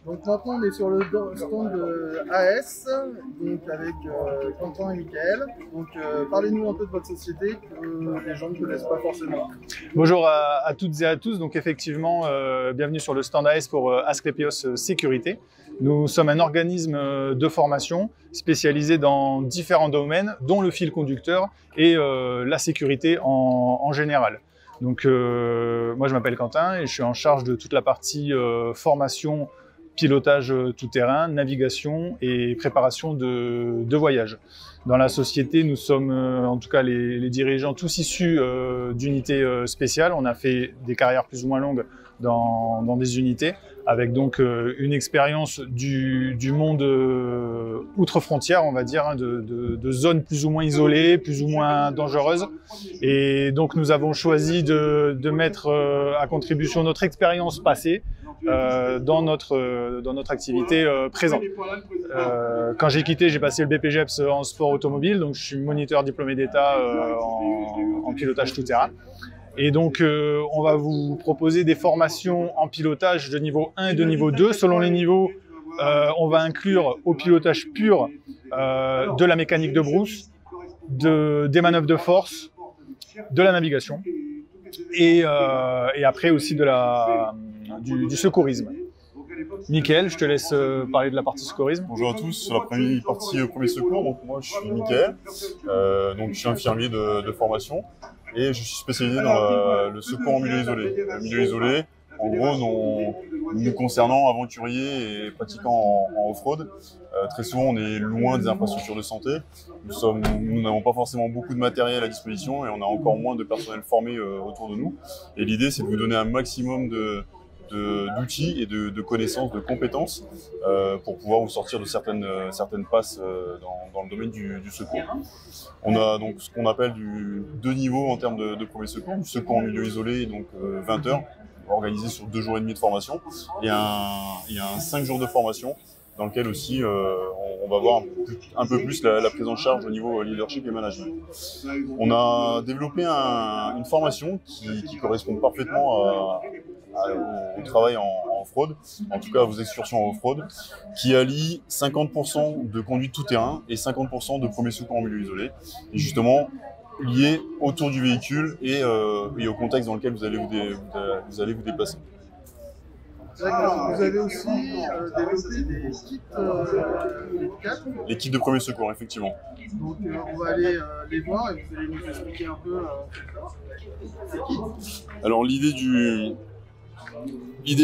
Donc maintenant on est sur le stand de AS, donc avec Quentin et Mickaël. Donc parlez-nous un peu de votre société que les gens ne connaissent pas forcément. Bonjour à toutes et à tous. Donc effectivement, bienvenue sur le stand AS pour Asclepios Sécurité. Nous sommes un organisme de formation spécialisé dans différents domaines, dont le fil conducteur et la sécurité en général. Donc moi je m'appelle Quentin et je suis en charge de toute la partie formation, pilotage tout-terrain, navigation et préparation de voyage. Dans la société, nous sommes en tout cas les dirigeants tous issus d'unités spéciales. On a fait des carrières plus ou moins longues dans des unités, avec donc une expérience du monde outre-frontière, on va dire, hein, de zones plus ou moins isolées, plus ou moins dangereuses. Et donc nous avons choisi de mettre à contribution notre expérience passée dans notre activité présente. Quand j'ai quitté, j'ai passé le BPGEPS en sport automobile, donc je suis moniteur diplômé d'État en pilotage tout-terrain. Et donc, on va vous proposer des formations en pilotage de niveau 1 et de niveau 2. Selon les niveaux, on va inclure au pilotage pur de la mécanique de brousse, des manœuvres de force, de la navigation et après aussi du secourisme. Mickaël, je te laisse parler de la partie secourisme. Bonjour à tous, sur la première partie premier secours, donc moi je suis Mickaël, donc je suis infirmier de formation et je suis spécialisé dans le secours en milieu isolé. Le milieu isolé, en gros, nous concernant aventuriers et pratiquants en off-road, très souvent on est loin des infrastructures de santé, nous n'avons pas forcément beaucoup de matériel à disposition et on a encore moins de personnel formé autour de nous. Et l'idée c'est de vous donner un maximum d'outils et de connaissances, de compétences pour pouvoir vous sortir de certaines passes dans le domaine du secours. On a donc ce qu'on appelle deux niveaux en termes de premier secours, du secours en milieu isolé, donc 20 heures, organisé sur 2 jours et demi de formation, et un 5 jours de formation dans lequel aussi on va voir un peu plus la prise en charge au niveau leadership et management. On a développé une formation qui correspond parfaitement au travail en off-road, en tout cas à vos excursions en off-road, qui allie 50% de conduite tout-terrain et 50% de premier secours en milieu isolé, et justement lié autour du véhicule et au contexte dans lequel vous allez vous déplacer. Vous avez aussi développé des kits médicaux. Les kits de premier secours, effectivement. Donc on va aller les voir et vous allez nous expliquer un peu ces kits. Alors l'idée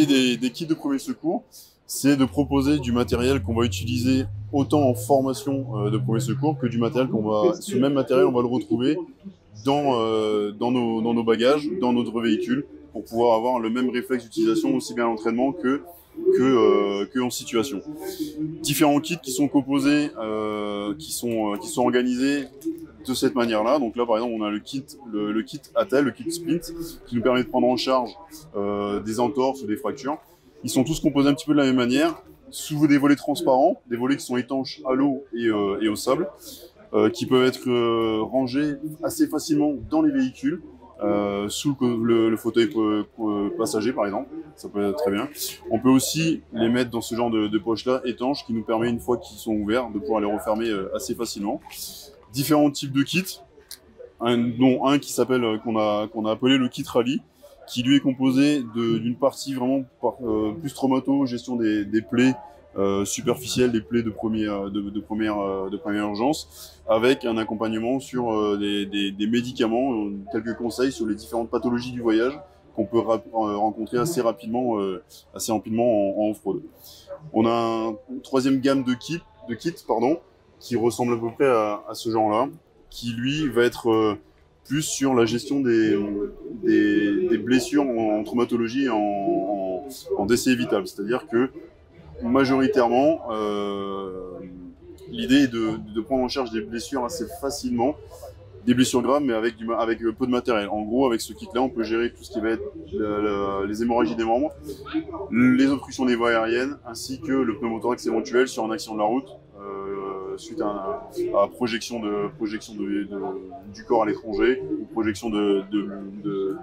des kits de premier secours, c'est de proposer du matériel qu'on va utiliser autant en formation de premier secours que du matériel ce même matériel, on va le retrouver dans nos bagages, dans notre véhicule, pour pouvoir avoir le même réflexe d'utilisation aussi bien à l'entraînement que en situation. Différents kits qui sont composés, qui sont organisés de cette manière-là. Donc là, par exemple, on a le kit ATEL, le kit Splint, qui nous permet de prendre en charge des entorses ou des fractures. Ils sont tous composés un petit peu de la même manière, sous des volets transparents, des volets qui sont étanches à l'eau et au sable, qui peuvent être rangés assez facilement dans les véhicules, sous le fauteuil passager par exemple, ça peut être très bien. On peut aussi les mettre dans ce genre de poche-là, étanches, qui nous permet, une fois qu'ils sont ouverts, de pouvoir les refermer assez facilement. Différents types de kits, dont un qui s'appelle, qu'on a appelé le kit rallye, qui lui est composé d'une partie vraiment plus traumato, gestion des plaies superficielles, des plaies de première urgence, avec un accompagnement sur des médicaments, quelques conseils sur les différentes pathologies du voyage qu'on peut rencontrer assez rapidement en off-road. On a une troisième gamme de kits, qui ressemble à peu près à ce genre-là, qui lui va être plus sur la gestion des blessures en traumatologie et en décès évitable. C'est-à-dire que majoritairement, l'idée est de prendre en charge des blessures assez facilement, des blessures graves, mais avec peu de matériel. En gros, avec ce kit-là, on peut gérer tout ce qui va être les hémorragies des membres, les obstructions des voies aériennes, ainsi que le pneumothorax éventuel sur un accident de la route, suite à projection du corps à l'étranger ou projection de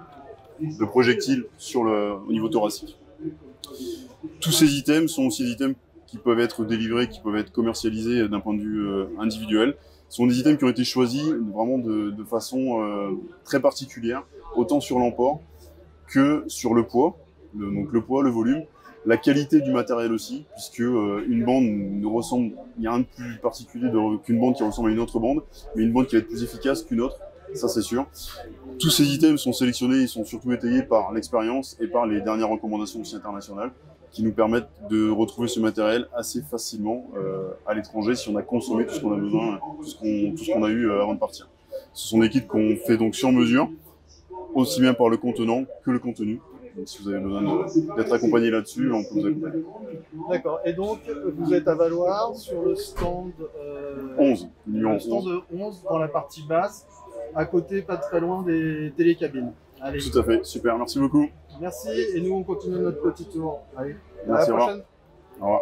projectiles au niveau thoracique. Tous ces items sont aussi des items qui peuvent être délivrés, qui peuvent être commercialisés d'un point de vue individuel. Ce sont des items qui ont été choisis vraiment de façon très particulière, autant sur l'emport que sur le poids, donc le poids, le volume, la qualité du matériel aussi, puisque une bande ne ressemble, il n'y a rien de plus particulier qu'une bande qui ressemble à une autre bande, mais une bande qui va être plus efficace qu'une autre, ça c'est sûr. Tous ces items sont sélectionnés, ils sont surtout étayés par l'expérience et par les dernières recommandations aussi internationales, qui nous permettent de retrouver ce matériel assez facilement à l'étranger si on a consommé tout ce qu'on a besoin, tout ce qu'on a eu avant de partir. Ce sont des kits qu'on fait donc sur mesure, aussi bien par le contenant que le contenu. Donc, si vous avez besoin d'être accompagné là-dessus, on peut vous accompagner. D'accord. Et donc, vous êtes à Valloire sur le stand 11, le stand 11 dans la partie basse, à côté, pas très loin des télécabines. Allez. Tout à fait, super, merci beaucoup. Merci, et nous on continue notre petit tour. Allez, Merci, à la prochaine. Au revoir.